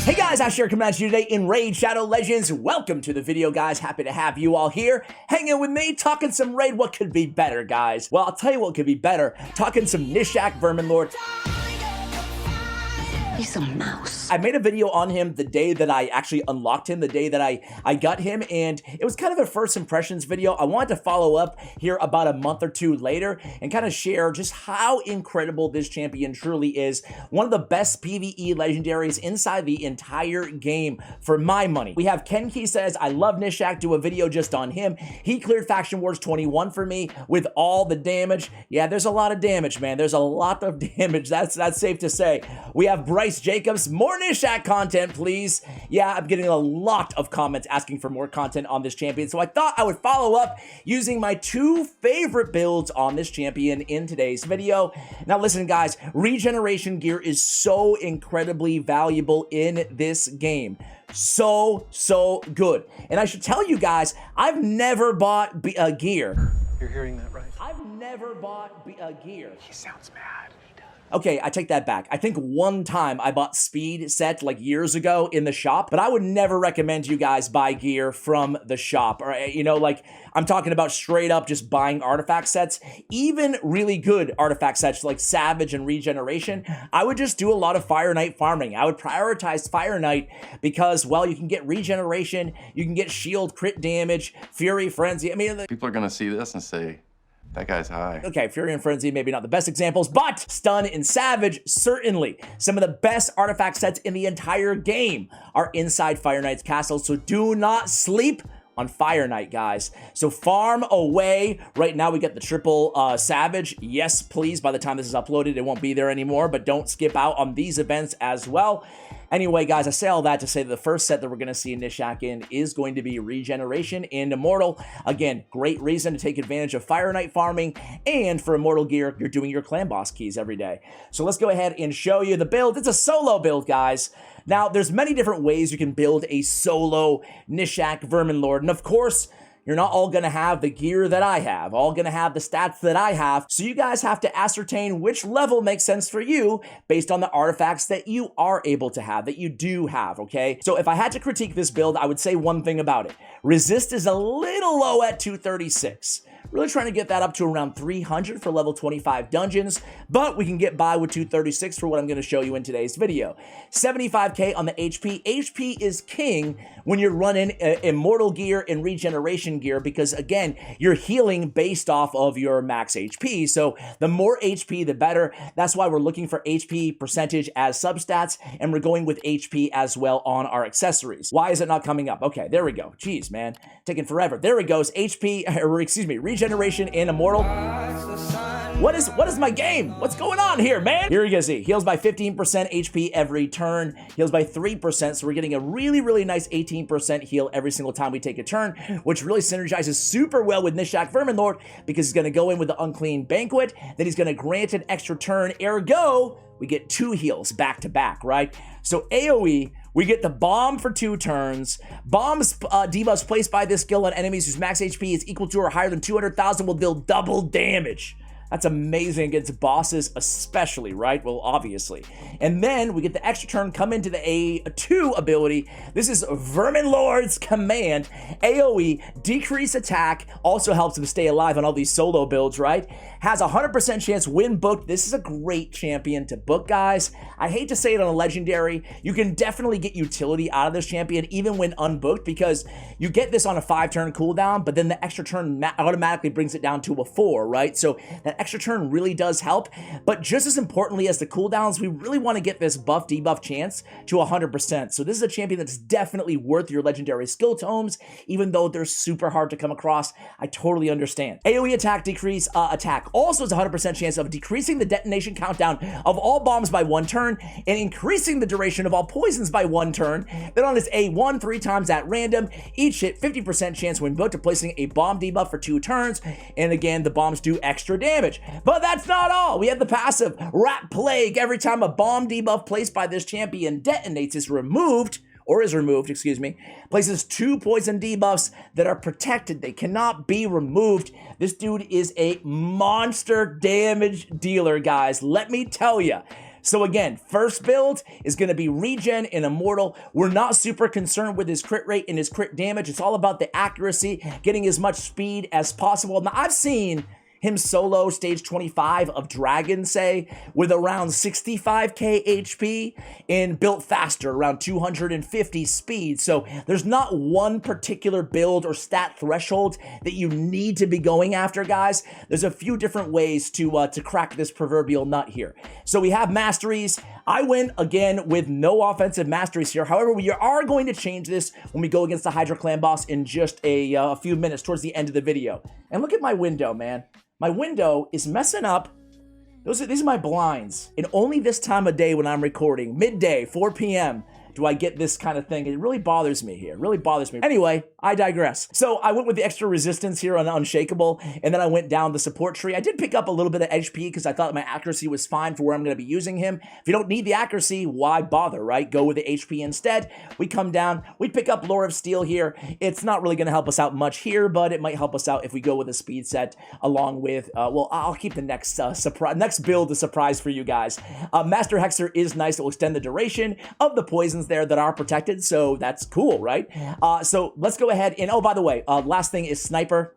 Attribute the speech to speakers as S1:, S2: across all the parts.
S1: Hey guys, Asher coming at you today in Raid Shadow Legends. Welcome to the video, guys. Happy to have you all here, hanging with me, talking some Raid. What could be better, guys? Well, I'll tell you what could be better. Talking some Gnishak Verminlord.
S2: He's a mouse.
S1: I made a video on him the day that I actually unlocked him, the day that I got him, and it was kind of a first impressions video. I wanted to follow up here about a month or two later and kind of share just how incredible this champion truly is. One of the best PvE legendaries inside the entire game for my money. We have Kenki says, I love Gnishak, do a video just on him. He cleared Faction Wars 21 for me with all the damage. Yeah, there's a lot of damage, man. There's a lot of damage. That's safe to say. We have Bryce Jacobs, more Gnishak content, please. Yeah, I'm getting a lot of comments asking for more content on this champion, so I thought I would follow up using my two favorite builds on this champion in today's video. Now listen, guys, regeneration gear is so incredibly valuable in this game. So good. And I should tell you guys, I've never bought gear.
S3: You're hearing that right?
S1: I've never bought gear.
S3: He sounds mad.
S1: Okay, I take that back. I think one time I bought speed set like years ago in the shop, but I would never recommend you guys buy gear from the shop. Or, you know, like I'm talking about straight up just buying artifact sets, even really good artifact sets like Savage and Regeneration. I would just do a lot of Fire Knight farming. I would prioritize Fire Knight because, well, you can get Regeneration, you can get shield crit damage, Fury, Frenzy. I mean,
S4: people are gonna see this and say, that guy's high.
S1: Okay, Fury and Frenzy, maybe not the best examples, but Stun and Savage, certainly. Some of the best artifact sets in the entire game are inside Fire Knight's castle, so do not sleep on Fire Knight, guys. So farm away. Right now we get the triple Savage. Yes, please. By the time this is uploaded, it won't be there anymore, but don't skip out on these events as well. Anyway, guys, I say all that to say that the first set that we're going to see Gnishak in is going to be Regeneration and Immortal. Again, great reason to take advantage of Fire Knight farming, and for Immortal gear, you're doing your clan boss keys every day. So let's go ahead and show you the build. It's a solo build, guys. Now, there's many different ways you can build a solo Gnishak Verminlord, and of course, you're not all going to have the gear that I have, all going to have the stats that I have, so you guys have to ascertain which level makes sense for you based on the artifacts that you are able to have, that you do have, okay? So if I had to critique this build, I would say one thing about it. Resist is a little low at 236. Really trying to get that up to around 300 for level 25 dungeons, but we can get by with 236 for what I'm going to show you in today's video. 75k on the HP. HP is king when you're running Immortal gear and Regeneration gear because, again, you're healing based off of your max HP, so the more HP, the better. That's why we're looking for HP percentage as substats, and we're going with HP as well on our accessories. Why is it not coming up? Okay, there we go. Jeez, man. Taking forever. There it goes. HP, or excuse me, Regeneration and Immortal. What is my game? What's going on here, man? Here you can see, heals by 15% HP every turn, heals by 3%, so we're getting a really nice 18% heal every single time we take a turn, which really synergizes super well with Gnishak Verminlord because he's going to go in with the Unclean Banquet, then he's going to grant an extra turn, ergo, we get 2 heals back to back, right? So AoE, we get the bomb for 2 turns. Bombs debuffs placed by this skill on enemies whose max HP is equal to or higher than 200,000 will deal double damage. That's amazing against bosses especially, right? Well, obviously. And then we get the extra turn, come into the A2 ability. This is Verminlord's command. AoE, decrease attack, also helps him stay alive on all these solo builds, right? Has a 100% chance win booked. This is a great champion to book, guys. I hate to say it on a legendary. You can definitely get utility out of this champion even when unbooked because you get this on a 5-turn cooldown, but then the extra turn automatically brings it down to a 4, right? So that extra turn really does help, but just as importantly as the cooldowns, we really want to get this buff debuff chance to 100%. So this is a champion that's definitely worth your legendary skill tomes, even though they're super hard to come across. I totally understand. AoE attack decrease attack also has a 100% chance of decreasing the detonation countdown of all bombs by 1 turn and increasing the duration of all poisons by 1 turn. Then on this A1, 3 times at random, each hit 50% chance when booked to placing a bomb debuff for 2 turns, and again, the bombs do extra damage. But that's not all. We have the passive Rat Plague. Every time a bomb debuff placed by this champion detonates is removed, excuse me, places 2 poison debuffs that are protected. They cannot be removed. This dude is a monster damage dealer, guys. Let me tell you. So again, first build is going to be regen and immortal. We're not super concerned with his crit rate and his crit damage. It's all about the accuracy, getting as much speed as possible. Now, I've seen him solo stage 25 of Dragon, say, with around 65k HP and built faster, around 250 speed. So there's not one particular build or stat threshold that you need to be going after, guys. There's a few different ways to crack this proverbial nut here. So we have Masteries. I went, again, with no offensive Masteries here. However, we are going to change this when we go against the Hydra clan boss in just a few minutes towards the end of the video. And look at my window, man. My window is messing up. These are my blinds. And only this time of day when I'm recording, midday, 4 p.m., do I get this kind of thing. It really bothers me here. It really bothers me. Anyway, I digress. So I went with the extra resistance here on Unshakable, and then I went down the support tree. I did pick up a little bit of HP because I thought my accuracy was fine for where I'm going to be using him. If you don't need the accuracy, why bother, right? Go with the HP instead. We come down. We pick up Lore of Steel here. It's not really going to help us out much here, but it might help us out if we go with a speed set along with, well, I'll keep the next build a surprise for you guys. Master Hexer is nice. It will extend the duration of the poisons there that are protected, so that's cool, right? So let's go ahead and, oh, by the way, last thing is Sniper.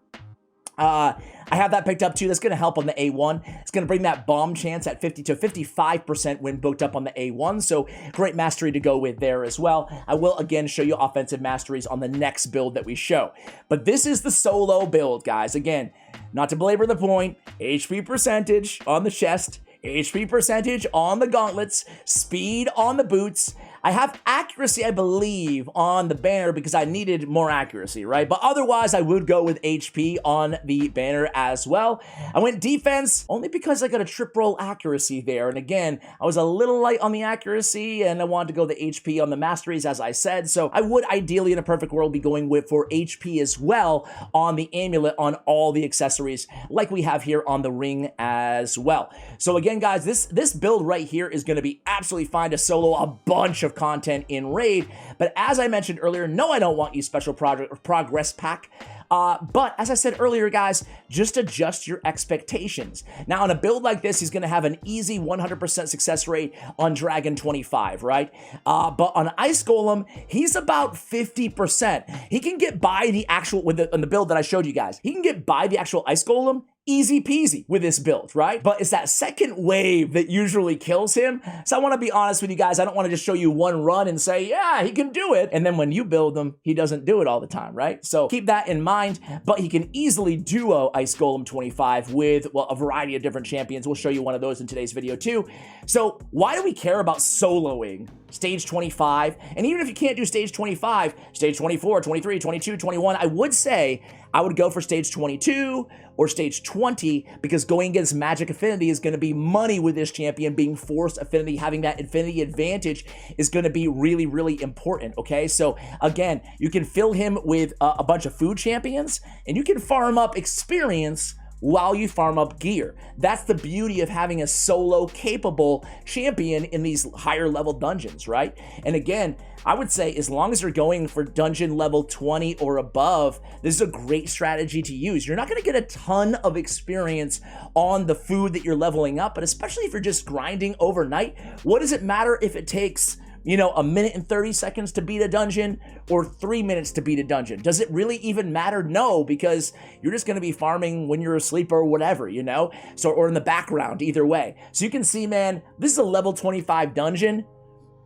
S1: I have that picked up too. That's going to help on the A1. It's going to bring that bomb chance at 50 to 55% when booked up on the A1. So great mastery to go with there as well. I will again show you offensive masteries on the next build that we show. But this is the solo build, guys. Again, not to belabor the point, HP percentage on the chest, HP percentage on the gauntlets, speed on the boots. I have accuracy, I believe, on the banner because I needed more accuracy, right? But otherwise, I would go with HP on the banner as well. I went defense only because I got a trip roll accuracy there. And again, I was a little light on the accuracy and I wanted to go the HP on the masteries, as I said. So I would ideally, in a perfect world, be going with for HP as well on the amulet on all the accessories like we have here on the ring as well. So again, guys, this build right here is going to be absolutely fine to solo a bunch of content in Raid, but as I mentioned earlier, no, I don't want you special progress pack. But as I said earlier, guys, just adjust your expectations. Now, on a build like this, he's going to have an easy 100% success rate on Dragon 25, right? But on Ice Golem, he's about 50%. He can get by the actual, on the build that I showed you guys, he can get by the actual Ice Golem easy peasy with this build, right? But it's that second wave that usually kills him. So I want to be honest with you guys. I don't want to just show you one run and say, yeah, he can do it. And then when you build him, he doesn't do it all the time, right? So keep that in mind. But he can easily duo Ice Golem 25 with, well, a variety of different champions. We'll show you one of those in today's video too. So why do we care about soloing stage 25? And even if you can't do stage 25, stage 24, 23, 22, 21, I would say I would go for stage 22 or stage 20 because going against Magic Affinity is going to be money with this champion. Being Force Affinity, having that Affinity advantage is going to be really, really important, okay? So again, you can fill him with a bunch of food champions and you can farm up experience while you farm up gear. That's the beauty of having a solo capable champion in these higher level dungeons, right? And again, I would say as long as you're going for dungeon level 20 or above, this is a great strategy to use. You're not going to get a ton of experience on the food that you're leveling up, but especially if you're just grinding overnight, what does it matter if it takes, you know, 1 minute and 30 seconds to beat a dungeon or 3 minutes to beat a dungeon? Does it really even matter? No, because you're just going to be farming when you're asleep or whatever, you know, so, or in the background, either way. So you can see, man, this is a level 25 dungeon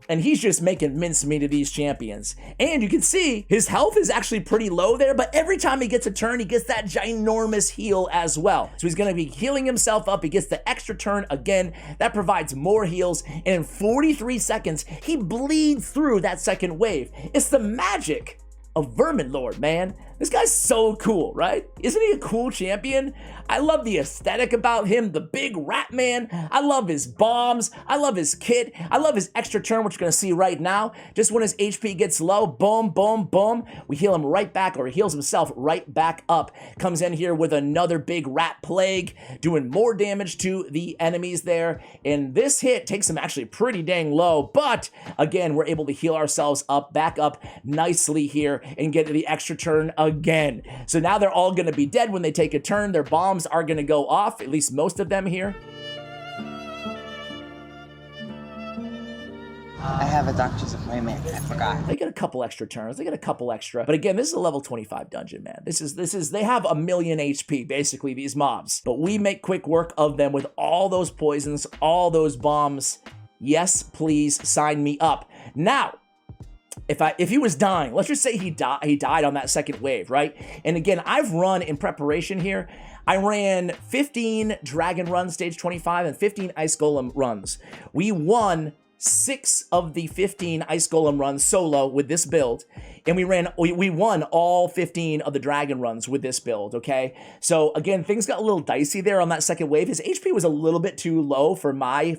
S1: and he's just making mincemeat of these champions. And you can see his health is actually pretty low there, but every time he gets a turn, he gets that ginormous heal as well. So he's going to be healing himself up. He gets the extra turn again. That provides more heals. And in 43 seconds, he bleeds through that second wave. It's the magic of Verminlord, man. This guy's so cool, right? Isn't he a cool champion? I love the aesthetic about him, the big rat man. I love his bombs. I love his kit. I love his extra turn, which you're gonna see right now. Just when his HP gets low, boom, boom, boom, we heal him right back, or he heals himself right back up. Comes in here with another big rat plague, doing more damage to the enemies there. And this hit takes him actually pretty dang low, but again, we're able to heal ourselves up, back up nicely here and get the extra turn again. So now they're all going to be dead when they take a turn. Their bombs are going to go off, at least most of them here.
S2: I have a doctor's appointment. I forgot.
S1: They get a couple extra turns. They get a couple extra. But again, this is a level 25 dungeon, man. This is, they have 1,000,000 HP, basically, these mobs. But we make quick work of them with all those poisons, all those bombs. Yes, please sign me up. Now, if he was dying, let's just say he died on that second wave, right? And again, I've run in preparation here. I ran 15 dragon runs, stage 25, and 15 ice golem runs. We won 6 of the 15 ice golem runs solo with this build, and we won all 15 of the dragon runs with this build. Okay, so again, things got a little dicey there on that second wave. His HP was a little bit too low for my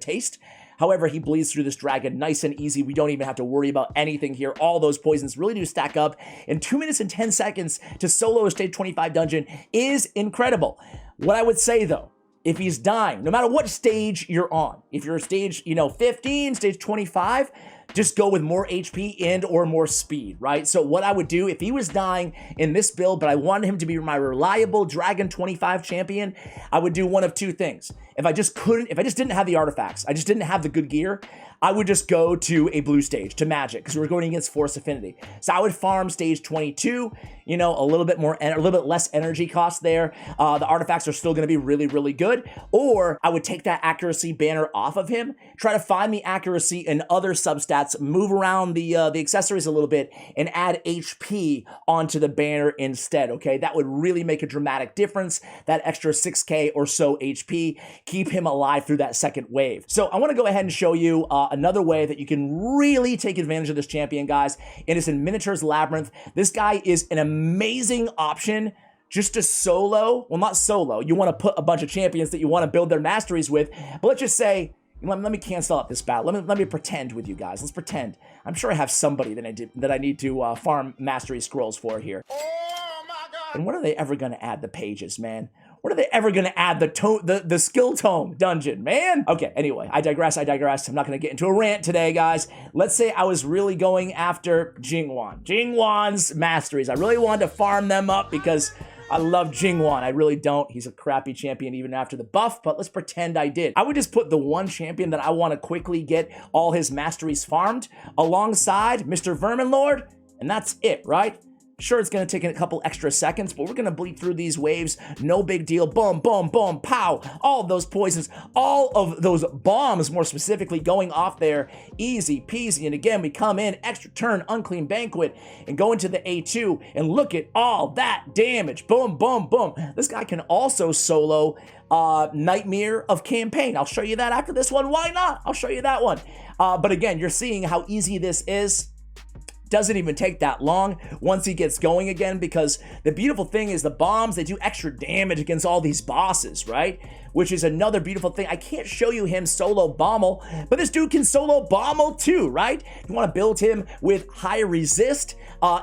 S1: taste. However, he bleeds through this dragon nice and easy. We don't even have to worry about anything here. All those poisons really do stack up. In 2 minutes and 10 seconds to solo a stage 25 dungeon is incredible. What I would say though, if he's dying, no matter what stage you're on, if you're stage 15, stage 25, just go with more HP and or more speed, right? So what I would do if he was dying in this build, but I wanted him to be my reliable Dragon 25 champion, I would do one of two things. If I just didn't have the artifacts, I just didn't have the good gear, I would just go to a blue stage, to Magic, because we're going against Force Affinity. So I would farm stage 22, a little bit less energy cost there. The artifacts are still going to be really, really good. Or I would take that accuracy banner off of him, try to find the accuracy in other substats, move around the accessories a little bit, and add HP onto the banner instead, okay? That would really make a dramatic difference. That extra 6K or so HP, keep him alive through that second wave. So I want to go ahead and show you another way that you can really take advantage of this champion, guys. It is in Minotaur's Labyrinth. This guy is an amazing option just to solo. Well, not solo. You want to put a bunch of champions that you want to build their masteries with. But let's just say, let me cancel out this battle. Let me pretend with you guys. Let's pretend. I'm sure I have somebody that I need to farm mastery scrolls for here.
S5: Oh my God!
S1: And when are they ever going to add the pages, man? When are they ever going to add the skill tome dungeon, man? Okay, anyway, I digress. I'm not going to get into a rant today, guys. Let's say I was really going after Jingwan's masteries. I really wanted to farm them up because I love Jingwan. I really don't. He's a crappy champion even after the buff, but let's pretend I did. I would just put the one champion that I want to quickly get all his masteries farmed alongside Mr. Verminlord, and that's it, right? Sure, it's going to take a couple extra seconds, but we're going to bleed through these waves. No big deal. Boom, boom, boom, pow. All of those poisons, all of those bombs, more specifically, going off there. Easy peasy. And again, we come in, extra turn, Unclean Banquet, and go into the A2, and look at all that damage. Boom, boom, boom. This guy can also solo Nightmare of Campaign. I'll show you that after this one. Why not? I'll show you that one. But again, you're seeing how easy this is. Doesn't even take that long once he gets going again, because the beautiful thing is the bombs, they do extra damage against all these bosses, right? Which is another beautiful thing. I can't show you him solo Bommel, but this dude can solo Bommel too, right? You want to build him with high resist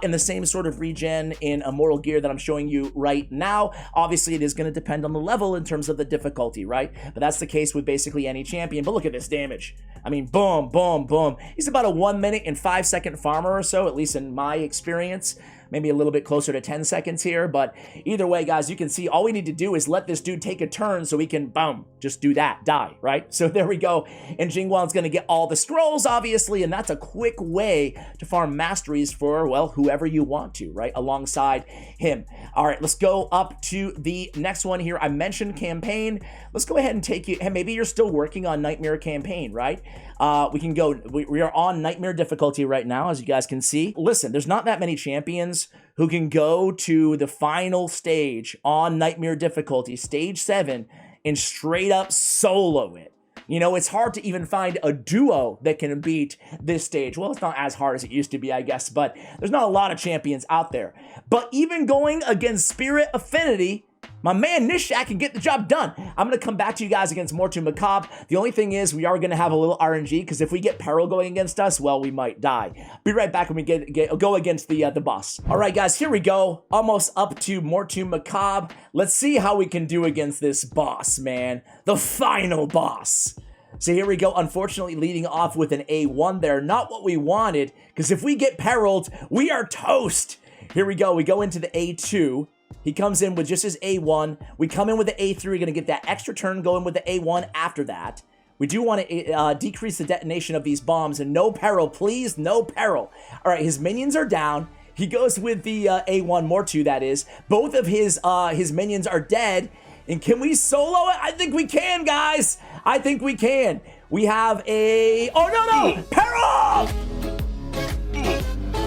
S1: in the same sort of regen in Immortal Gear that I'm showing you right now. Obviously, it is going to depend on the level in terms of the difficulty, right? But that's the case with basically any champion. But look at this damage. I mean, boom, boom, boom. He's about a 1 minute and 5 second farmer or so, at least in my experience. Maybe a little bit closer to 10 seconds here, but either way, guys, you can see all we need to do is let this dude take a turn so we can, boom, just do that, die, right? So there we go, and Jingwan's gonna get all the scrolls, obviously, and that's a quick way to farm masteries for, well, whoever you want to, right, alongside him. All right, let's go up to the next one here. I mentioned campaign. Let's go ahead and take you, hey, maybe you're still working on Nightmare Campaign, right? We can go, we are on Nightmare difficulty right now, as you guys can see. Listen, there's not that many champions who can go to the final stage on Nightmare difficulty, stage 7, and straight up solo it. You know, it's hard to even find a duo that can beat this stage. Well, it's not as hard as it used to be, I guess, but there's not a lot of champions out there. But even going against Spirit Affinity, my man Gnishak can get the job done. I'm going to come back to you guys against Mortu Macabre. The only thing is we are going to have a little RNG, because if we get Peril going against us, well, we might die. Be right back when we go against the boss. All right, guys, here we go. Almost up to Mortu Macabre. Let's see how we can do against this boss, man. The final boss. So here we go, unfortunately leading off with an A1 there. Not what we wanted, because if we get Periled, we are toast. Here we go. We go into the A2. He comes in with just his A1. We come in with the A3. We're going to get that extra turn going with the A1 after that. We do want to decrease the detonation of these bombs, and no peril, please, no peril. All right, his minions are down. He goes with the A1 Mortu, that is. Both of his minions are dead. And can we solo it? I think we can, guys. I think we can. We have a... Oh, no, no! Peril!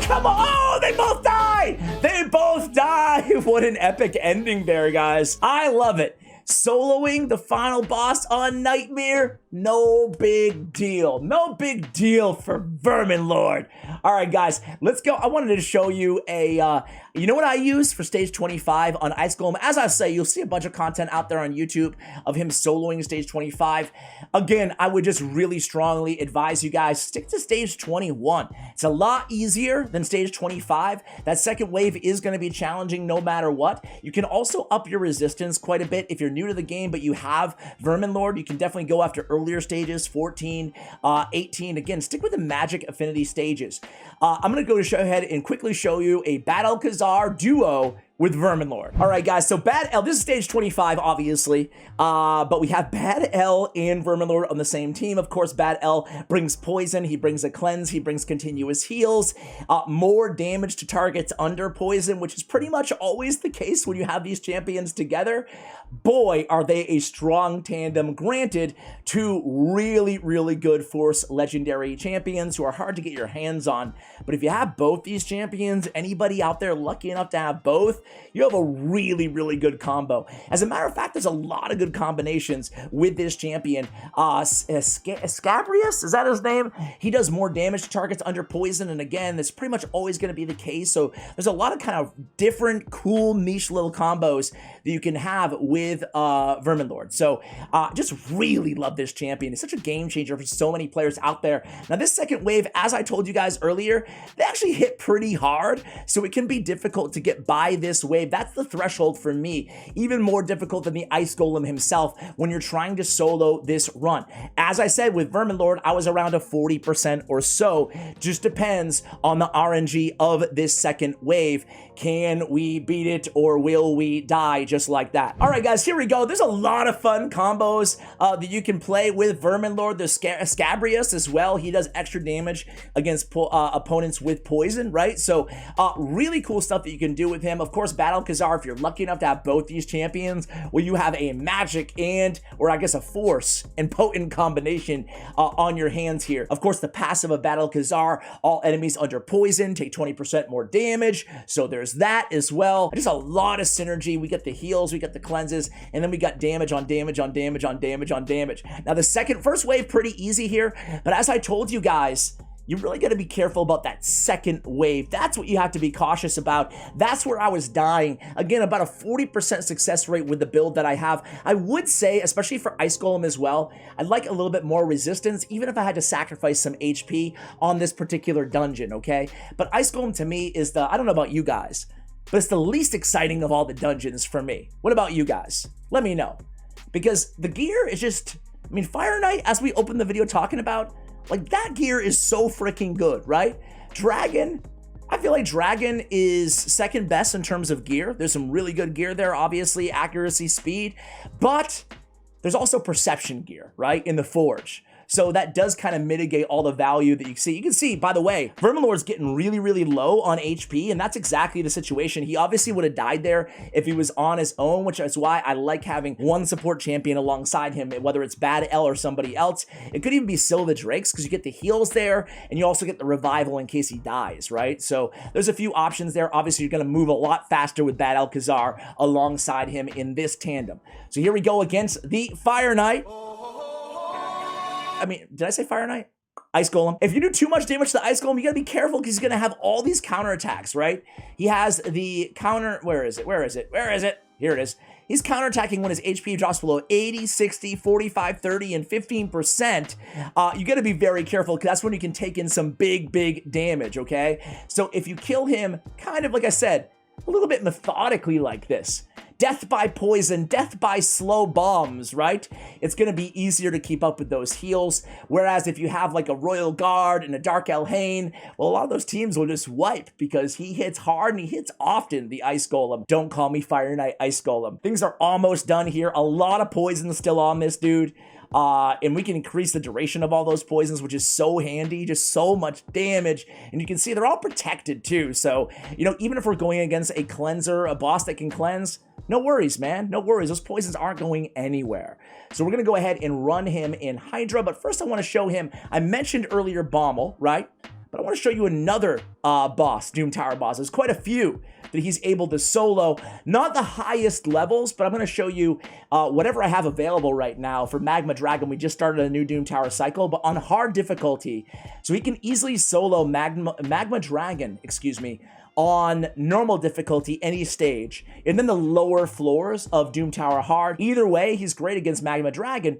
S1: Come on! Oh, they both die! They both die! What an epic ending there, guys. I love it. Soloing the final boss on Nightmare, no big deal. No big deal for Verminlord. All right, guys, let's go. I wanted to show you a, you know what I use for stage 25 on Ice Golem? As I say, you'll see a bunch of content out there on YouTube of him soloing stage 25. Again, I would just really strongly advise you guys, stick to stage 21. It's a lot easier than stage 25. That second wave is going to be challenging no matter what. You can also up your resistance quite a bit if you're new to the game, but you have Verminlord. You can definitely go after earlier stages, 14, 18. Again, stick with the magic affinity stages. I'm going to go ahead and quickly show you a Battle Khazar duo with Verminlord. All right, guys, so Bad L, this is stage 25, obviously, but we have Bad L and Verminlord on the same team. Of course, Bad L brings poison, he brings a cleanse, he brings continuous heals, more damage to targets under poison, which is pretty much always the case when you have these champions together. Boy, are they a strong tandem. Granted, two really, really good Force legendary champions who are hard to get your hands on. But if you have both these champions, anybody out there lucky enough to have both, you have a really, really good combo. As a matter of fact, there's a lot of good combinations with this champion. Scabrius, is that his name? He does more damage to targets under poison, and again, that's pretty much always going to be the case. So there's a lot of kind of different, cool, niche little combos that you can have with Verminlord. So just really love this champion. It's such a game changer for so many players out there. Now, this second wave, as I told you guys earlier, they actually hit pretty hard, so it can be difficult to get by this wave. That's the threshold for me. Even more difficult than the Ice Golem himself when you're trying to solo this run. As I said, with Verminlord, I was around a 40% or so. Just depends on the RNG of this second wave. Can we beat it, or will we die just like that? All right, guys, here we go. There's a lot of fun combos that you can play with Verminlord. There's Scabrius as well. He does extra damage against opponents with poison, right? So really cool stuff that you can do with him. Of course, Battle Khazar, if you're lucky enough to have both these champions, well, you have a magic and, or I guess a force and potent combination on your hands here. Of course, the passive of Battle Khazar, all enemies under poison take 20% more damage. So there's that as well. Just a lot of synergy. We get the heals, we get the cleanses, and then we got damage on damage on damage on damage on damage. Now, the first wave, pretty easy here, but as I told you guys, you really got to be careful about that second wave. That's what you have to be cautious about. That's where I was dying. Again, about a 40% success rate with the build that I have. I would say, especially for Ice Golem as well, I'd like a little bit more resistance, even if I had to sacrifice some HP on this particular dungeon, okay? But Ice Golem to me is the, I don't know about you guys, but it's the least exciting of all the dungeons for me. What about you guys? Let me know. Because the gear is just, I mean, Fire Knight, as we opened the video talking about, like, that gear is so freaking good, right? Dragon, I feel like Dragon is second best in terms of gear. There's some really good gear there, obviously, accuracy, speed, but there's also perception gear, right, in the Forge. So that does kind of mitigate all the value that you see. You can see, by the way, Verminlord's getting really, really low on HP, and that's exactly the situation. He obviously would have died there if he was on his own, which is why I like having one support champion alongside him, whether it's Bad L or somebody else. It could even be Silva Drakes, because you get the heals there, and you also get the revival in case he dies, right? So there's a few options there. Obviously, you're going to move a lot faster with Bad L Khazar alongside him in this tandem. So here we go against the Fire Knight. I mean, did I say Fire Knight? Ice Golem. If you do too much damage to the Ice Golem, you gotta be careful because he's gonna have all these counterattacks, right? He has the counter, where is it? Where is it? Where is it? Here it is. He's counterattacking when his HP drops below 80, 60, 45, 30, and 15%. You gotta be very careful because that's when you can take in some big, big damage, okay? So if you kill him, kind of like I said, a little bit methodically like this, death by poison, death by slow bombs, right? It's going to be easier to keep up with those heals. Whereas if you have like a Royal Guard and a Dark Elhain, well, a lot of those teams will just wipe because he hits hard and he hits often, the Ice Golem. Don't call me Fire Knight Ice Golem. Things are almost done here. A lot of poison still on this dude. and we can increase the duration of all those poisons, which is so handy, just so much damage. And you can see they're all protected too. So, you know, even if we're going against a cleanser, a boss that can cleanse, no worries, man. No worries. Those poisons aren't going anywhere. So we're going to go ahead and run him in Hydra. But first I want to show him, I mentioned earlier Bommel, right? But I want to show you another boss, Doom Tower boss. There's quite a few that he's able to solo. Not the highest levels, but I'm going to show you whatever I have available right now. For Magma Dragon, we just started a new Doom Tower cycle, but on hard difficulty. So he can easily solo Magma Dragon, excuse me, on normal difficulty any stage, and then the lower floors of Doom Tower hard. Either way, he's great against Magma Dragon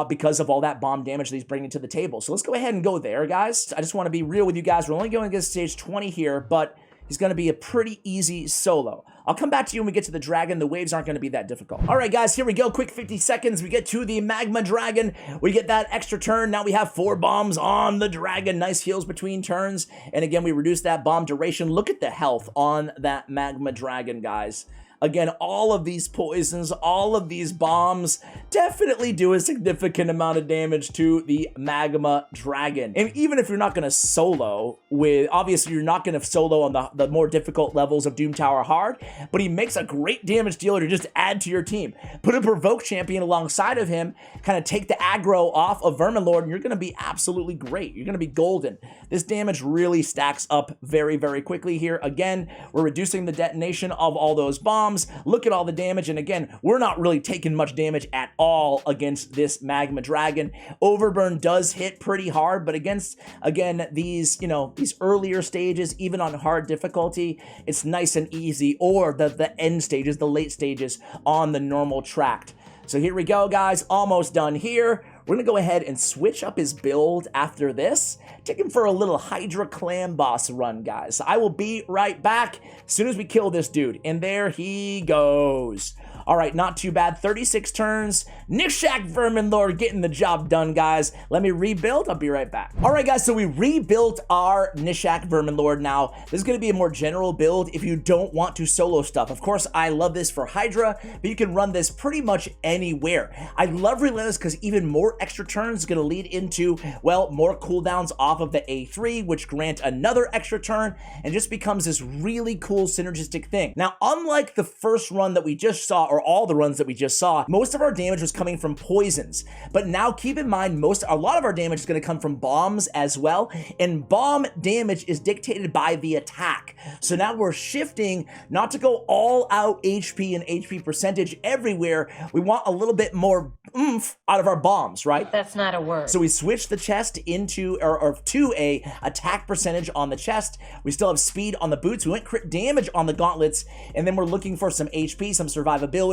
S1: because of all that bomb damage that he's bringing to the table. So let's go ahead and go there, guys. I just want to be real with you guys. We're only going against stage 20 here, but he's going to be a pretty easy solo. I'll come back to you when we get to the dragon. The waves aren't going to be that difficult. All right, guys, here we go. Quick 50 seconds. We get to the Magma Dragon. We get that extra turn. Now we have 4 bombs on the dragon. Nice heals between turns. And again, we reduce that bomb duration. Look at the health on that Magma Dragon, guys. Again, all of these poisons, all of these bombs definitely do a significant amount of damage to the Magma Dragon. And even if you're not going to solo with, obviously you're not going to solo on the more difficult levels of Doom Tower hard, but he makes a great damage dealer to just add to your team. Put a Provoke champion alongside of him, kind of take the aggro off of Verminlord, and you're going to be absolutely great. You're going to be golden. This damage really stacks up very, very quickly here. Again, we're reducing the detonation of all those bombs. Look at all the damage, and again, we're not really taking much damage at all against this Magma Dragon. Overburn does hit pretty hard, but against, again, these, you know, these earlier stages, even on hard difficulty, it's nice and easy, or the end stages, the late stages on the normal tract. So here we go, guys, almost done here. We're going to go ahead and switch up his build after this. Take him for a little Hydra clan boss run, guys. I will be right back as soon as we kill this dude. And there he goes. All right, not too bad. 36 turns. Gnishak Verminlord getting the job done, guys. Let me rebuild. I'll be right back. All right, guys, so we rebuilt our Gnishak Verminlord. Now, this is going to be a more general build if you don't want to solo stuff. Of course, I love this for Hydra, but you can run this pretty much anywhere. I love Relentless because even more extra turns is going to lead into, well, more cooldowns off of the A3, which grant another extra turn, and just becomes this really cool synergistic thing. Now, unlike the first run that we just saw, or all the runs that we just saw, most of our damage was coming from poisons. But now keep in mind, a lot of our damage is going to come from bombs as well, and bomb damage is dictated by the attack. So now we're shifting not to go all out HP and HP percentage everywhere. We want a little bit more oomph out of our bombs, right?
S5: That's not a word.
S1: So we switched the chest into, or to a attack percentage on the chest. We still have speed on the boots. We went crit damage on the gauntlets, and then we're looking for some HP, some survivability,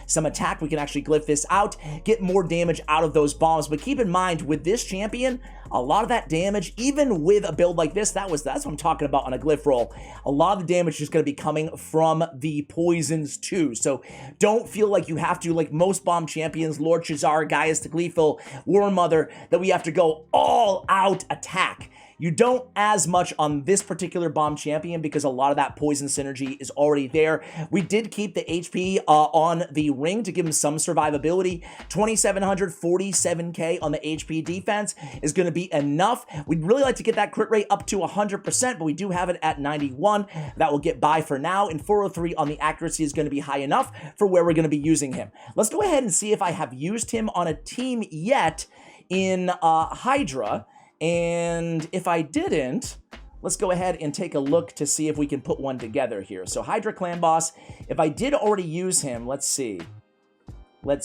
S1: some attack. We can actually glyph this out, get more damage out of those bombs. But keep in mind, with this champion, a lot of that damage, even with a build like this, that's what I'm talking about on a glyph roll. A lot of the damage is going to be coming from the poisons too. So don't feel like you have to, like most bomb champions, Lord Shazar, Gaius the Gleeful, War Mother, that we have to go all out attack. You don't as much on this particular bomb champion because a lot of that poison synergy is already there. We did keep the HP on the ring to give him some survivability. 2,700, 47k on the HP defense is going to be enough. We'd really like to get that crit rate up to 100%, but we do have it at 91. That will get by for now, and 403 on the accuracy is going to be high enough for where we're going to be using him. Let's go ahead and see if I have used him on a team yet in Hydra. And if I didn't, let's go ahead and take a look to see if we can put one together here. So Hydra Clan Boss, if I did already use him, let's see. I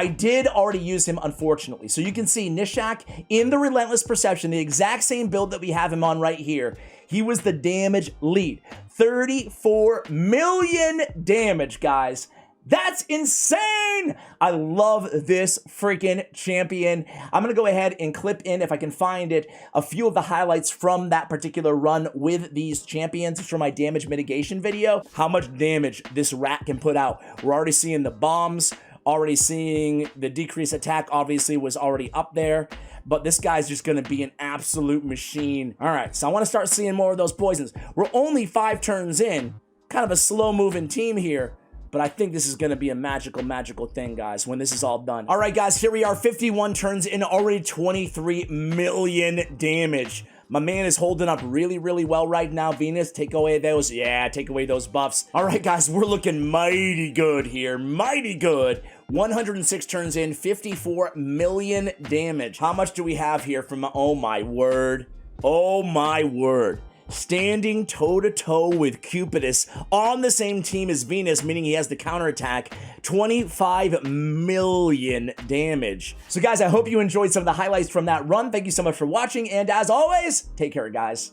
S1: did already use him, unfortunately. So you can see Gnishak in the Relentless Perception, the exact same build that we have him on right here. He was the damage lead. 34 million damage, guys. That's insane! I love this freaking champion. I'm going to go ahead and clip in, if I can find it, a few of the highlights from that particular run with these champions for my damage mitigation video. How much damage this rat can put out. We're already seeing the bombs, already seeing the decreased attack obviously was already up there. But this guy's just going to be an absolute machine. All right, so I want to start seeing more of those poisons. We're only 5 turns in. Kind of a slow-moving team here. But I think this is going to be a magical thing, guys, when this is all done. All right, guys, here we are. 51 turns in, already 23 million damage. My man is holding up really well right now. Venus, take away those, yeah, take away those buffs. All right, guys, we're looking mighty good here. Mighty good. 106 turns in, 54 million damage. How much do we have here from, oh my word. Oh my word. Standing toe-to-toe with Cupidus on the same team as Venus, meaning he has the counterattack, 25 million damage. So guys, I hope you enjoyed some of the highlights from that run. Thank you so much for watching, and as always, take care, guys.